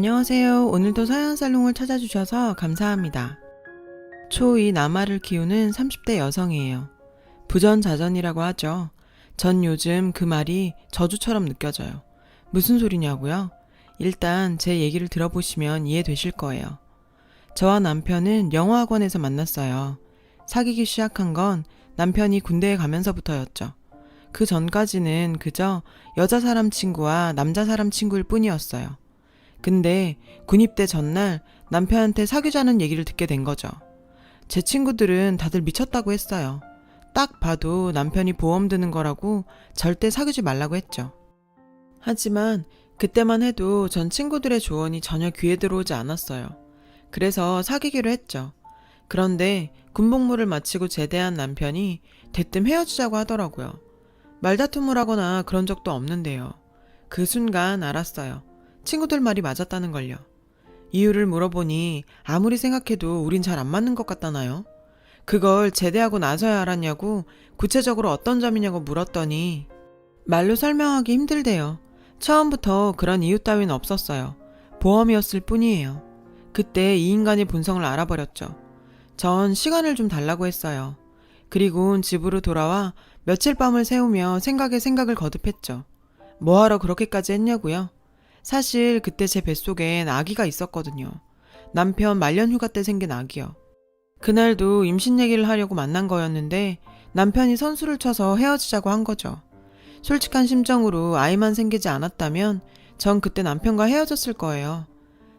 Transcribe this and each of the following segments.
안녕하세요. 오늘도 서양살롱을 찾아주셔서 감사합니다. 초2 남아를 키우는 30대 여성이에요. 부전자전이라고 하죠. 전 요즘 그 말이 저주처럼 느껴져요. 무슨 소리냐고요? 일단 제 얘기를 들어보시면 이해되실 거예요. 저와 남편은 영어학원에서 만났어요. 사귀기 시작한 건 남편이 군대에 가면서부터였죠. 그 전까지는 그저 여자 사람 친구와 남자 사람 친구일 뿐이었어요. 근데 군입대 전날 남편한테 사귀자는 얘기를 듣게 된 거죠. 제 친구들은 다들 미쳤다고 했어요. 딱 봐도 남편이 보험 드는 거라고 절대 사귀지 말라고 했죠. 하지만 그때만 해도 전 친구들의 조언이 전혀 귀에 들어오지 않았어요. 그래서 사귀기로 했죠. 그런데 군복무를 마치고 제대한 남편이 대뜸 헤어지자고 하더라고요. 말다툼을 하거나 그런 적도 없는데요. 그 순간 알았어요. 친구들 말이 맞았다는 걸요. 이유를 물어보니 아무리 생각해도 우린 잘 안 맞는 것 같다나요? 그걸 제대하고 나서야 알았냐고 구체적으로 어떤 점이냐고 물었더니 말로 설명하기 힘들대요. 처음부터 그런 이유 따윈 없었어요. 보험이었을 뿐이에요. 그때 이 인간의 본성을 알아버렸죠. 전 시간을 좀 달라고 했어요. 그리고 집으로 돌아와 며칠 밤을 새우며 생각에 생각을 거듭했죠. 뭐하러 그렇게까지 했냐고요? 사실 그때 제 뱃속엔 아기가 있었거든요. 남편 말년휴가 때 생긴 아기요. 그날도 임신 얘기를 하려고 만난 거였는데 남편이 선수를 쳐서 헤어지자고 한 거죠. 솔직한 심정으로 아이만 생기지 않았다면 전 그때 남편과 헤어졌을 거예요.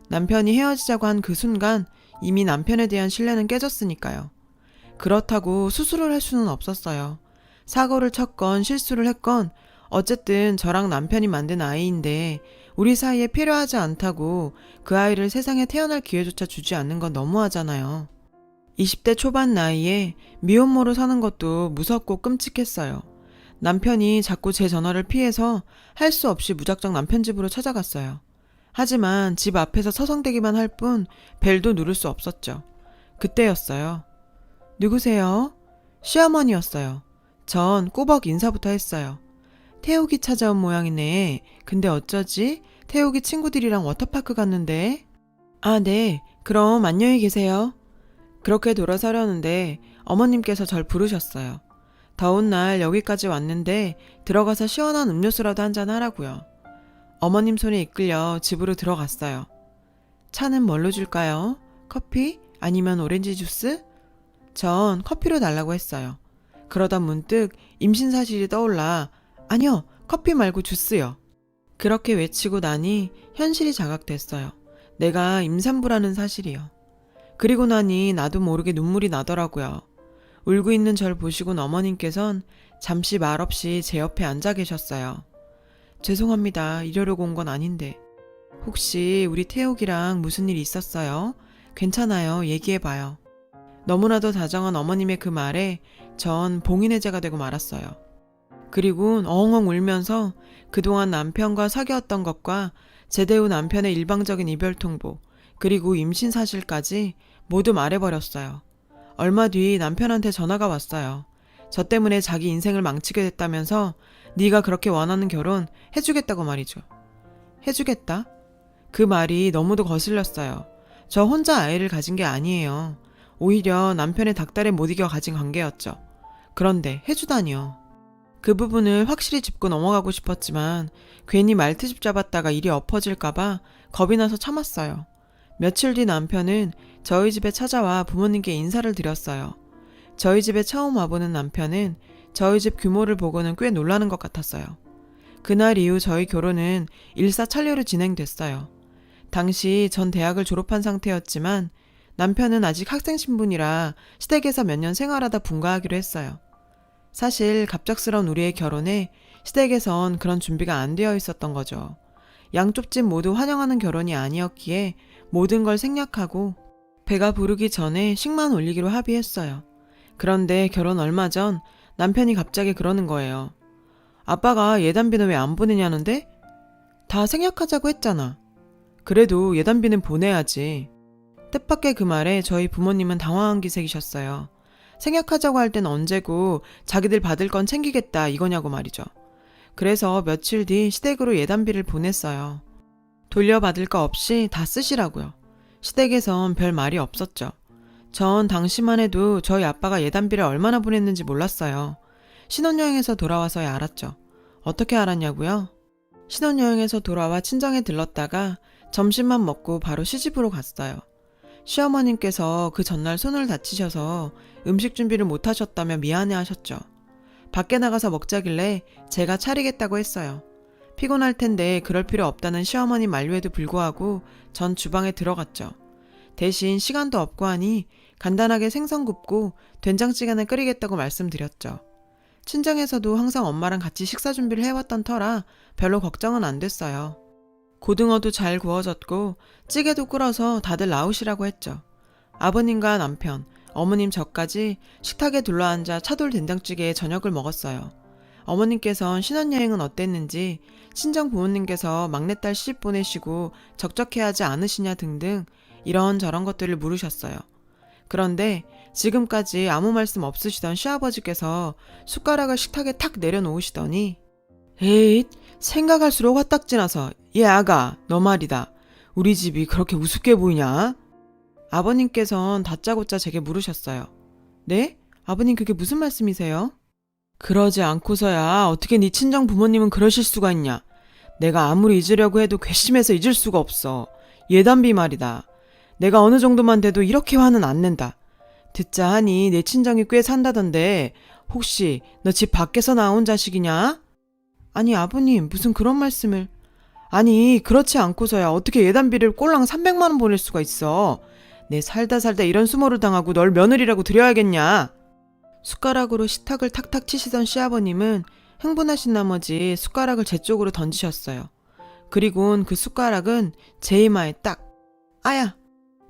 남편이 헤어지자고 한 그 순간 이미 남편에 대한 신뢰는 깨졌으니까요. 그렇다고 수술을 할 수는 없었어요. 사고를 쳤건 실수를 했건 어쨌든 저랑 남편이 만든 아이인데 우리 사이에 필요하지 않다고 그 아이를 세상에 태어날 기회조차 주지 않는 건 너무하잖아요. 20대 초반 나이에 미혼모로 사는 것도 무섭고 끔찍했어요. 남편이 자꾸 제 전화를 피해서 할 수 없이 무작정 남편 집으로 찾아갔어요. 하지만 집 앞에서 서성대기만 할 뿐 벨도 누를 수 없었죠. 그때였어요. 누구세요? 시어머니였어요. 전 꼬박 인사부터 했어요. 태욱이 찾아온 모양이네. 근데 어쩌지? 태욱이 친구들이랑 워터파크 갔는데. 아, 네. 그럼 안녕히 계세요. 그렇게 돌아서려는데 어머님께서 절 부르셨어요. 더운 날 여기까지 왔는데 들어가서 시원한 음료수라도 한잔 하라고요. 어머님 손에 이끌려 집으로 들어갔어요. 차는 뭘로 줄까요? 커피? 아니면 오렌지 주스? 전 커피로 달라고 했어요. 그러다 문득 임신 사실이 떠올라 아니요, 커피 말고 주스요. 그렇게 외치고 나니 현실이 자각됐어요. 내가 임산부라는 사실이요. 그리고 나니 나도 모르게 눈물이 나더라고요. 울고 있는 절 보시곤 어머님께선 잠시 말없이 제 옆에 앉아 계셨어요. 죄송합니다. 이러려고 온 건 아닌데. 혹시 우리 태욱이랑 무슨 일 있었어요? 괜찮아요. 얘기해봐요. 너무나도 다정한 어머님의 그 말에 전 봉인해제가 되고 말았어요. 그리고 엉엉 울면서 그동안 남편과 사귀었던 것과 제대 후 남편의 일방적인 이별 통보, 그리고 임신 사실까지 모두 말해버렸어요. 얼마 뒤 남편한테 전화가 왔어요. 저 때문에 자기 인생을 망치게 됐다면서 네가 그렇게 원하는 결혼 해주겠다고 말이죠. 해주겠다? 그 말이 너무도 거슬렸어요. 저 혼자 아이를 가진 게 아니에요. 오히려 남편의 닥달에 못 이겨 가진 관계였죠. 그런데 해주다니요. 그 부분을 확실히 짚고 넘어가고 싶었지만 괜히 말트집 잡았다가 일이 엎어질까봐 겁이 나서 참았어요. 며칠 뒤 남편은 저희 집에 찾아와 부모님께 인사를 드렸어요. 저희 집에 처음 와보는 남편은 저희 집 규모를 보고는 꽤 놀라는 것 같았어요. 그날 이후 저희 결혼은 일사천리로 진행됐어요. 당시 전 대학을 졸업한 상태였지만 남편은 아직 학생 신분이라 시댁에서 몇 년 생활하다 분가하기로 했어요. 사실 갑작스러운 우리의 결혼에 시댁에선 그런 준비가 안 되어 있었던 거죠. 양쪽 집 모두 환영하는 결혼이 아니었기에 모든 걸 생략하고 배가 부르기 전에 식만 올리기로 합의했어요. 그런데 결혼 얼마 전 남편이 갑자기 그러는 거예요. 아빠가 예단비는 왜 안 보내냐는데? 다 생략하자고 했잖아. 그래도 예단비는 보내야지. 뜻밖의 그 말에 저희 부모님은 당황한 기색이셨어요. 생략하자고 할 땐 언제고 자기들 받을 건 챙기겠다 이거냐고 말이죠. 그래서 며칠 뒤 시댁으로 예단비를 보냈어요. 돌려받을 거 없이 다 쓰시라고요. 시댁에선 별 말이 없었죠. 전 당시만 해도 저희 아빠가 예단비를 얼마나 보냈는지 몰랐어요. 신혼여행에서 돌아와서야 알았죠. 어떻게 알았냐고요? 신혼여행에서 돌아와 친정에 들렀다가 점심만 먹고 바로 시집으로 갔어요. 시어머님께서 그 전날 손을 다치셔서 음식 준비를 못 하셨다며 미안해 하셨죠. 밖에 나가서 먹자길래 제가 차리겠다고 했어요. 피곤할 텐데 그럴 필요 없다는 시어머님 만류에도 불구하고 전 주방에 들어갔죠. 대신 시간도 없고 하니 간단하게 생선 굽고 된장찌개나 끓이겠다고 말씀드렸죠. 친정에서도 항상 엄마랑 같이 식사 준비를 해왔던 터라 별로 걱정은 안 됐어요. 고등어도 잘 구워졌고 찌개도 끓어서 다들 나오시라고 했죠. 아버님과 남편, 어머님 저까지 식탁에 둘러앉아 차돌 된장찌개에 저녁을 먹었어요. 어머님께선 신혼여행은 어땠는지, 친정 부모님께서 막내딸 시집 보내시고 적적해하지 않으시냐 등등 이런저런 것들을 물으셨어요. 그런데 지금까지 아무 말씀 없으시던 시아버지께서 숟가락을 식탁에 탁 내려놓으시더니 에잇, 생각할수록 화딱지 나서 얘 아가, 너 말이다. 우리 집이 그렇게 우습게 보이냐? 아버님께선 다짜고짜 제게 물으셨어요. 네? 아버님 그게 무슨 말씀이세요? 그러지 않고서야 어떻게 네 친정 부모님은 그러실 수가 있냐? 내가 아무리 잊으려고 해도 괘씸해서 잊을 수가 없어. 예단비 말이다. 내가 어느 정도만 돼도 이렇게 화는 안 낸다. 듣자 하니 내 친정이 꽤 산다던데 혹시 너 집 밖에서 나온 자식이냐? 아니 아버님 무슨 그런 말씀을. 아니 그렇지 않고서야 어떻게 예단비를 꼴랑 300만 원 보낼 수가 있어. 내 살다 이런 수모를 당하고 널 며느리라고 드려야겠냐. 숟가락으로 식탁을 탁탁 치시던 시아버님은 흥분하신 나머지 숟가락을 제 쪽으로 던지셨어요. 그리곤 그 숟가락은 제 이마에 딱. 아야!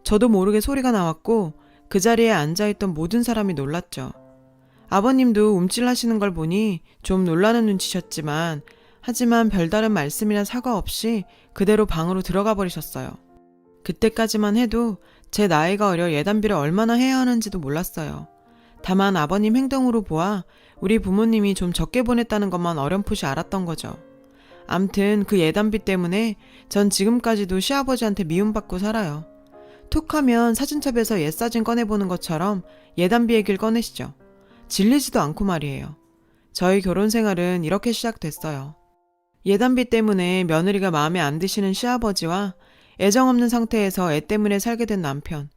저도 모르게 소리가 나왔고 그 자리에 앉아있던 모든 사람이 놀랐죠. 아버님도 움찔하시는 걸 보니 좀 놀라는 눈치셨지만 하지만 별다른 말씀이나 사과 없이 그대로 방으로 들어가 버리셨어요. 그때까지만 해도 제 나이가 어려 예단비를 얼마나 해야 하는지도 몰랐어요. 다만 아버님 행동으로 보아 우리 부모님이 좀 적게 보냈다는 것만 어렴풋이 알았던 거죠. 암튼 그 예단비 때문에 전 지금까지도 시아버지한테 미움받고 살아요. 툭 하면 사진첩에서 옛사진 꺼내보는 것처럼 예단비 얘기를 꺼내시죠. 질리지도 않고 말이에요. 저희 결혼 생활은 이렇게 시작됐어요. 예단비 때문에 며느리가 마음에 안 드시는 시아버지와 애정 없는 상태에서 애 때문에 살게 된 남편.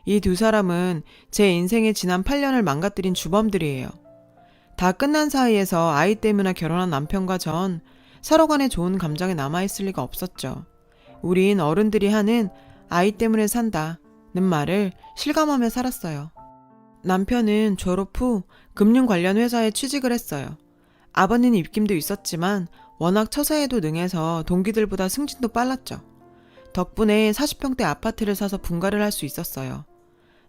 이 두 사람은 제 인생의 지난 8년을 망가뜨린 주범들이에요. 다 끝난 사이에서 아이 때문에 결혼한 남편과 전 서로 간에 좋은 감정이 남아있을 리가 없었죠. 우린 어른들이 하는 아이 때문에 산다는 말을 실감하며 살았어요. 남편은 졸업 후 금융 관련 회사에 취직을 했어요. 아버님 입김도 있었지만 워낙 처세에도 능해서 동기들보다 승진도 빨랐죠. 덕분에 40평대 아파트를 사서 분가를 할 수 있었어요.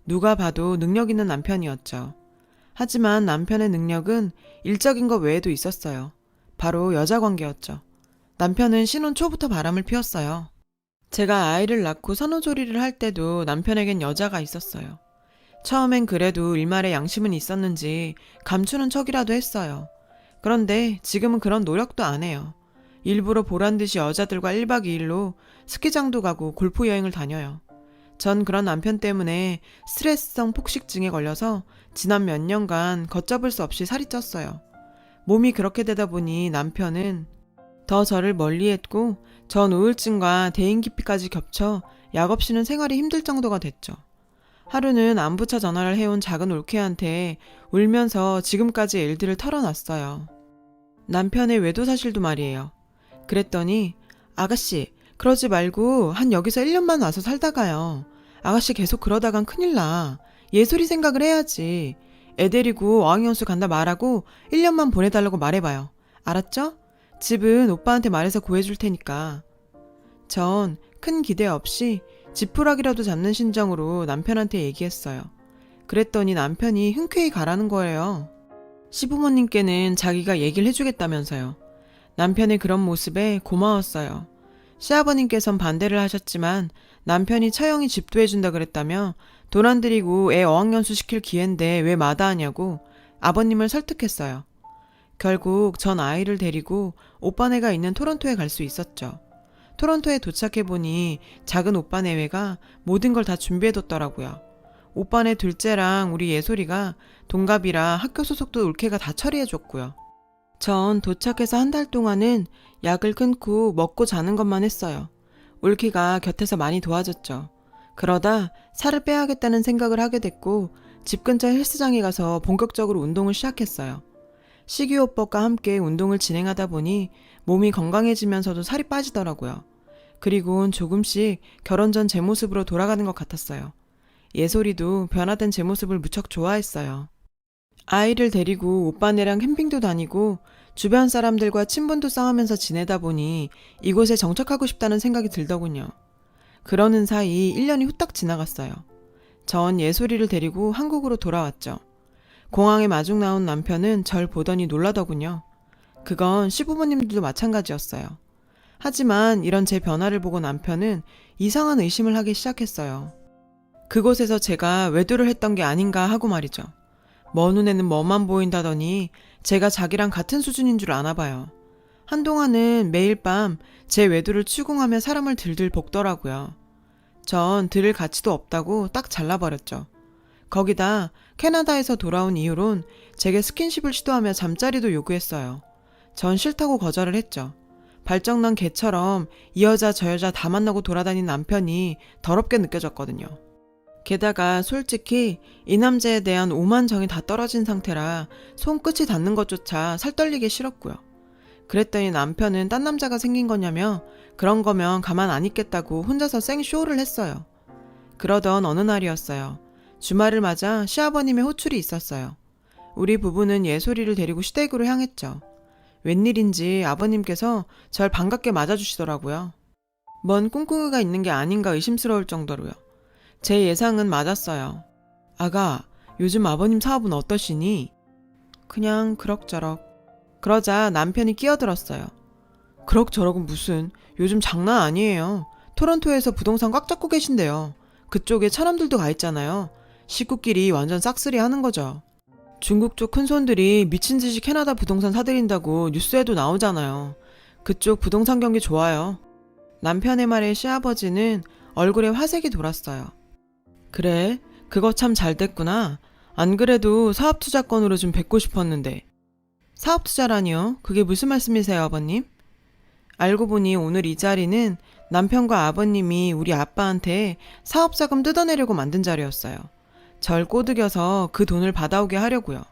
누가 봐도 능력 있는 남편이었죠. 하지만 남편의 능력은 일적인 것 외에도 있었어요. 바로 여자 관계였죠. 남편은 신혼 초부터 바람을 피웠어요. 제가 아이를 낳고 산후조리를 할 때도 남편에겐 여자가 있었어요. 처음엔 그래도 일말의 양심은 있었는지 감추는 척이라도 했어요. 그런데 지금은 그런 노력도 안 해요. 일부러 보란듯이 여자들과 1박 2일로 스키장도 가고 골프 여행을 다녀요. 전 그런 남편 때문에 스트레스성 폭식증에 걸려서 지난 몇 년간 걷잡을 수 없이 살이 쪘어요. 몸이 그렇게 되다 보니 남편은 더 저를 멀리했고 전 우울증과 대인기피까지 겹쳐 약 없이는 생활이 힘들 정도가 됐죠. 하루는 안부차 전화를 해온 작은 올케한테 울면서 지금까지 일들을 털어놨어요. 남편의 외도 사실도 말이에요. 그랬더니 아가씨 그러지 말고 한 여기서 1년만 와서 살다가요. 아가씨 계속 그러다간 큰일 나. 예술이 생각을 해야지. 애 데리고 어학연수 간다 말하고 1년만 보내달라고 말해봐요. 알았죠? 집은 오빠한테 말해서 구해줄 테니까. 전 큰 기대 없이 지푸라기라도 잡는 심정으로 남편한테 얘기했어요. 그랬더니 남편이 흔쾌히 가라는 거예요. 시부모님께는 자기가 얘기를 해주겠다면서요. 남편의 그런 모습에 고마웠어요. 시아버님께선 반대를 하셨지만 남편이 처형이 집도해준다 그랬다며 돈 안 들이고 애 어학연수 시킬 기회인데 왜 마다하냐고 아버님을 설득했어요. 결국 전 아이를 데리고 오빠네가 있는 토론토에 갈 수 있었죠. 토론토에 도착해보니 작은 오빠 내외가 모든 걸 다 준비해뒀더라고요. 오빠네 둘째랑 우리 예솔이가 동갑이라 학교 소속도 올케가 다 처리해줬고요. 전 도착해서 한 달 동안은 약을 끊고 먹고 자는 것만 했어요. 올케가 곁에서 많이 도와줬죠. 그러다 살을 빼야겠다는 생각을 하게 됐고 집 근처 헬스장에 가서 본격적으로 운동을 시작했어요. 식이요법과 함께 운동을 진행하다 보니 몸이 건강해지면서도 살이 빠지더라고요. 그리고는 조금씩 결혼 전 제 모습으로 돌아가는 것 같았어요. 예솔이도 변화된 제 모습을 무척 좋아했어요. 아이를 데리고 오빠네랑 캠핑도 다니고 주변 사람들과 친분도 쌓으면서 지내다 보니 이곳에 정착하고 싶다는 생각이 들더군요. 그러는 사이 1년이 후딱 지나갔어요. 전 예솔이를 데리고 한국으로 돌아왔죠. 공항에 마중 나온 남편은 절 보더니 놀라더군요. 그건 시부모님들도 마찬가지였어요. 하지만 이런 제 변화를 보고 남편은 이상한 의심을 하기 시작했어요. 그곳에서 제가 외도를 했던 게 아닌가 하고 말이죠. 먼 눈에는 뭐만 보인다더니 제가 자기랑 같은 수준인 줄 아나 봐요. 한동안은 매일 밤 제 외도를 추궁하며 사람을 들들 볶더라고요. 전 들을 가치도 없다고 딱 잘라버렸죠. 거기다 캐나다에서 돌아온 이후론 제게 스킨십을 시도하며 잠자리도 요구했어요. 전 싫다고 거절을 했죠. 발정난 개처럼 이 여자 저 여자 다 만나고 돌아다닌 남편이 더럽게 느껴졌거든요. 게다가 솔직히 이 남자에 대한 오만 정이 다 떨어진 상태라 손끝이 닿는 것조차 살떨리게 싫었고요. 그랬더니 남편은 딴 남자가 생긴 거냐며 그런 거면 가만 안 있겠다고 혼자서 생쇼를 했어요. 그러던 어느 날이었어요. 주말을 맞아 시아버님의 호출이 있었어요. 우리 부부는 예솔이를 데리고 시댁으로 향했죠. 웬일인지 아버님께서 절 반갑게 맞아주시더라고요. 뭔 꿍꿍이가 있는 게 아닌가 의심스러울 정도로요. 제 예상은 맞았어요. 아가, 요즘 아버님 사업은 어떠시니? 그냥 그럭저럭. 그러자 남편이 끼어들었어요. 그럭저럭은 무슨, 요즘 장난 아니에요. 토론토에서 부동산 꽉 잡고 계신데요. 그쪽에 차남들도 가 있잖아요. 식구끼리 완전 싹쓸이 하는 거죠. 중국 쪽 큰손들이 미친 듯이 캐나다 부동산 사들인다고 뉴스에도 나오잖아요. 그쪽 부동산 경기 좋아요. 남편의 말에 시아버지는 얼굴에 화색이 돌았어요. 그래, 그거 참 잘 됐구나. 안 그래도 사업투자건으로 좀 뵙고 싶었는데. 사업투자라니요? 그게 무슨 말씀이세요, 아버님? 알고 보니 오늘 이 자리는 남편과 아버님이 우리 아빠한테 사업자금 뜯어내려고 만든 자리였어요. 절 꼬드겨서 그 돈을 받아오게 하려고요.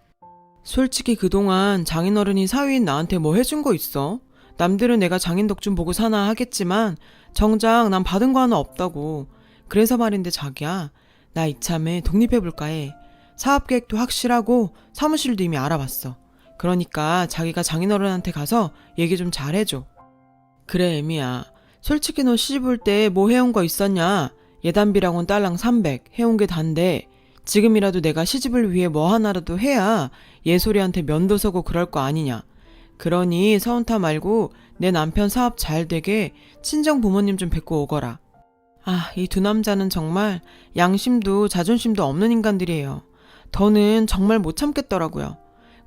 솔직히 그동안 장인어른이 사위인 나한테 뭐 해준 거 있어? 남들은 내가 장인 덕 좀 보고 사나 하겠지만 정작 난 받은 거 하나 없다고. 그래서 말인데 자기야, 나 이참에 독립해볼까 해. 사업계획도 확실하고 사무실도 이미 알아봤어. 그러니까 자기가 장인어른한테 가서 얘기 좀 잘해줘. 그래 애미야, 솔직히 너 시집 올 때 뭐 해온 거 있었냐? 예단비랑은 딸랑 300 해온 게 단데 지금이라도 내가 시집을 위해 뭐 하나라도 해야 예솔이한테 면도 서고 그럴 거 아니냐. 그러니 서운타 말고 내 남편 사업 잘 되게 친정 부모님 좀 뵙고 오거라. 아, 이 두 남자는 정말 양심도 자존심도 없는 인간들이에요. 더는 정말 못 참겠더라고요.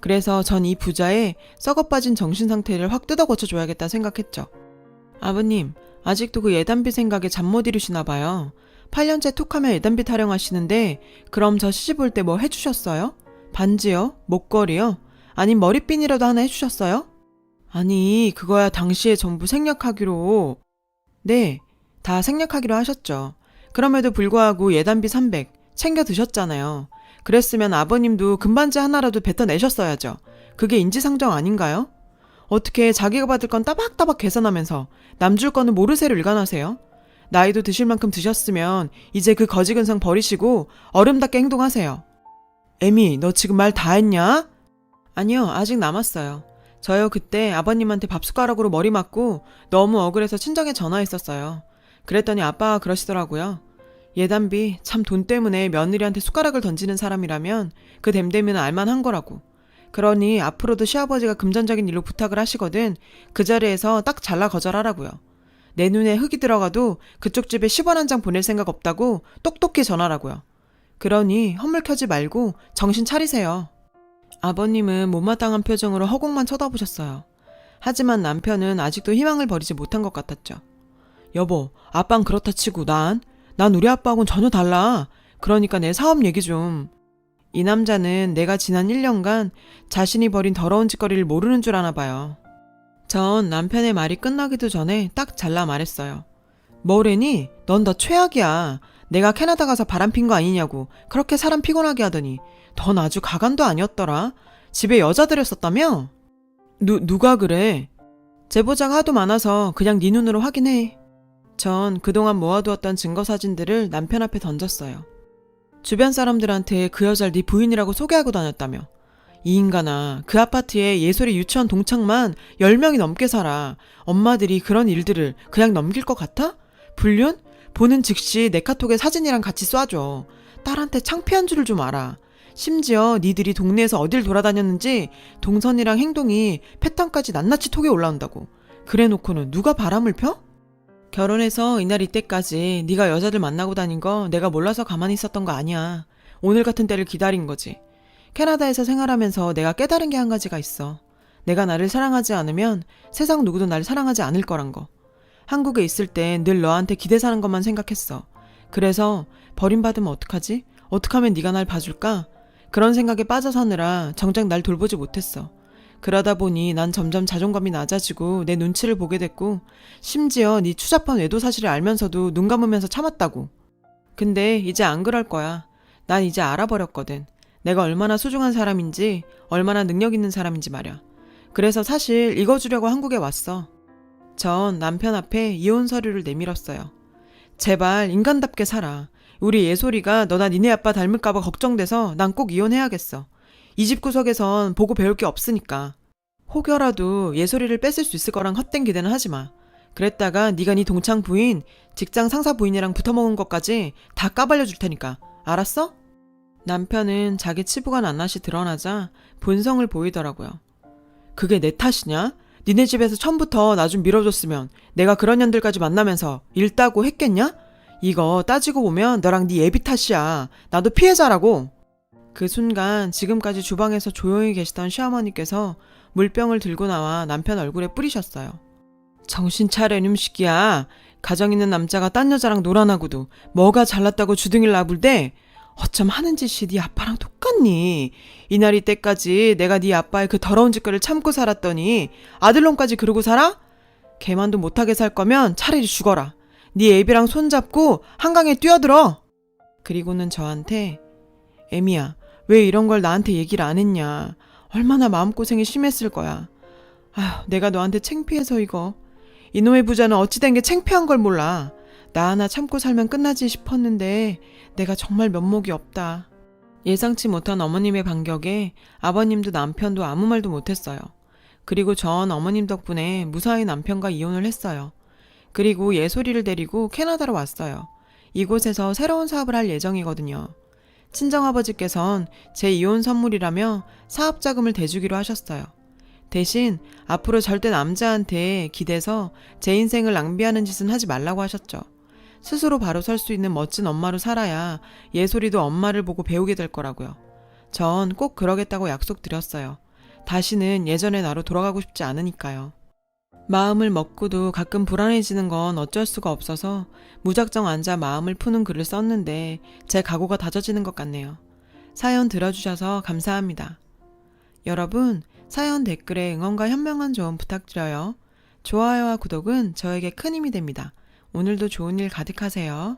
그래서 전 이 부자의 썩어빠진 정신 상태를 확 뜯어 고쳐줘야겠다 생각했죠. 아버님, 아직도 그 예단비 생각에 잠 못 이루시나 봐요. 8년째 툭하면 예단비 타령하시는데 그럼 저 시집 올 때 뭐 해주셨어요? 반지요? 목걸이요? 아님 머리핀이라도 하나 해주셨어요? 아니, 그거야 당시에 전부 생략하기로. 네, 다 생략하기로 하셨죠. 그럼에도 불구하고 예단비 300 챙겨 드셨잖아요. 그랬으면 아버님도 금반지 하나라도 뱉어내셨어야죠. 그게 인지상정 아닌가요? 어떻게 자기가 받을 건 따박따박 계산하면서 남 줄 거는 모르쇠로 일관하세요? 나이도 드실 만큼 드셨으면 이제 그 거지근성 버리시고 어른답게 행동하세요. 에미, 너 지금 말 다 했냐? 아니요, 아직 남았어요. 저요 그때 아버님한테 밥숟가락으로 머리 맞고 너무 억울해서 친정에 전화했었어요. 그랬더니 아빠가 그러시더라고요. 예단비 참 돈 때문에 며느리한테 숟가락을 던지는 사람이라면 그 댐댐이는 알만한 거라고. 그러니 앞으로도 시아버지가 금전적인 일로 부탁을 하시거든 그 자리에서 딱 잘라 거절하라고요. 내 눈에 흙이 들어가도 그쪽 집에 10원 한 장 보낼 생각 없다고 똑똑히 전하라고요. 그러니 헛물켜지 말고 정신 차리세요. 아버님은 못마땅한 표정으로 허공만 쳐다보셨어요. 하지만 남편은 아직도 희망을 버리지 못한 것 같았죠. 여보, 아빠는 그렇다 치고 난 우리 아빠하고는 전혀 달라. 그러니까 내 사업 얘기 좀. 이 남자는 내가 지난 1년간 자신이 벌인 더러운 짓거리를 모르는 줄 아나 봐요. 전 남편의 말이 끝나기도 전에 딱 잘라 말했어요. 뭐래니? 넌 더 최악이야. 내가 캐나다 가서 바람핀 거 아니냐고 그렇게 사람 피곤하게 하더니 넌 아주 가관도 아니었더라. 집에 여자 들였었다며? 누가 그래? 제보자가 하도 많아서 그냥 네 눈으로 확인해. 전 그동안 모아두었던 증거 사진들을 남편 앞에 던졌어요. 주변 사람들한테 그 여자를 네 부인이라고 소개하고 다녔다며. 이 인간아, 그 아파트에 예솔이 유치원 동창만 10명이 넘게 살아. 엄마들이 그런 일들을 그냥 넘길 것 같아? 불륜? 보는 즉시 내 카톡에 사진이랑 같이 쏴줘. 딸한테 창피한 줄을 좀 알아. 심지어 니들이 동네에서 어딜 돌아다녔는지 동선이랑 행동이 패턴까지 낱낱이 톡에 올라온다고. 그래놓고는 누가 바람을 펴? 결혼해서 이날 이때까지 네가 여자들 만나고 다닌 거 내가 몰라서 가만히 있었던 거 아니야. 오늘 같은 때를 기다린 거지. 캐나다에서 생활하면서 내가 깨달은 게 한 가지가 있어. 내가 나를 사랑하지 않으면 세상 누구도 나를 사랑하지 않을 거란 거. 한국에 있을 땐 늘 너한테 기대 사는 것만 생각했어. 그래서 버림받으면 어떡하지? 어떻게 하면 네가 날 봐줄까? 그런 생각에 빠져 사느라 정작 날 돌보지 못했어. 그러다 보니 난 점점 자존감이 낮아지고 내 눈치를 보게 됐고 심지어 네 추잡한 외도 사실을 알면서도 눈 감으면서 참았다고. 근데 이제 안 그럴 거야. 난 이제 알아버렸거든. 내가 얼마나 소중한 사람인지 얼마나 능력 있는 사람인지 말이야. 그래서 사실 읽어주려고 한국에 왔어. 전 남편 앞에 이혼 서류를 내밀었어요. 제발 인간답게 살아. 우리 예솔이가 너나 니네 아빠 닮을까봐 걱정돼서 난 꼭 이혼해야겠어. 이 집 구석에선 보고 배울 게 없으니까. 혹여라도 예솔이를 뺏을 수 있을 거랑 헛된 기대는 하지 마. 그랬다가 네가 네 동창 부인, 직장 상사 부인이랑 붙어먹은 것까지 다 까발려 줄 테니까. 알았어? 남편은 자기 치부가 낱낱이 드러나자 본성을 보이더라고요. 그게 내 탓이냐? 니네 집에서 처음부터 나 좀 밀어줬으면 내가 그런 년들까지 만나면서 일 따고 했겠냐? 이거 따지고 보면 너랑 네 애비 탓이야. 나도 피해자라고. 그 순간 지금까지 주방에서 조용히 계시던 시어머니께서 물병을 들고 나와 남편 얼굴에 뿌리셨어요. 정신 차려 이놈식이야. 가정 있는 남자가 딴 여자랑 놀아나고도 뭐가 잘났다고 주둥이를 나불대? 어쩜 하는 짓이 네 아빠랑 똑같니? 이날 이때까지 내가 네 아빠의 그 더러운 짓거리를 참고 살았더니 아들놈까지 그러고 살아? 걔만도 못하게 살 거면 차라리 죽어라. 네 애비랑 손잡고 한강에 뛰어들어. 그리고는 저한테 애미야, 왜 이런 걸 나한테 얘기를 안 했냐. 얼마나 마음고생이 심했을 거야. 아휴, 내가 너한테 창피해서 이거. 이놈의 부자는 어찌 된 게 창피한 걸 몰라. 나 하나 참고 살면 끝나지 싶었는데 내가 정말 면목이 없다. 예상치 못한 어머님의 반격에 아버님도 남편도 아무 말도 못했어요. 그리고 전 어머님 덕분에 무사히 남편과 이혼을 했어요. 그리고 예솔이를 데리고 캐나다로 왔어요. 이곳에서 새로운 사업을 할 예정이거든요. 친정아버지께선 제 이혼 선물이라며 사업 자금을 대주기로 하셨어요. 대신 앞으로 절대 남자한테 기대서 제 인생을 낭비하는 짓은 하지 말라고 하셨죠. 스스로 바로 설 수 있는 멋진 엄마로 살아야 예솔이도 엄마를 보고 배우게 될 거라고요. 전 꼭 그러겠다고 약속드렸어요. 다시는 예전의 나로 돌아가고 싶지 않으니까요. 마음을 먹고도 가끔 불안해지는 건 어쩔 수가 없어서 무작정 앉아 마음을 푸는 글을 썼는데 제 각오가 다져지는 것 같네요. 사연 들어주셔서 감사합니다. 여러분, 사연 댓글에 응원과 현명한 조언 부탁드려요. 좋아요와 구독은 저에게 큰 힘이 됩니다. 오늘도 좋은 일 가득하세요.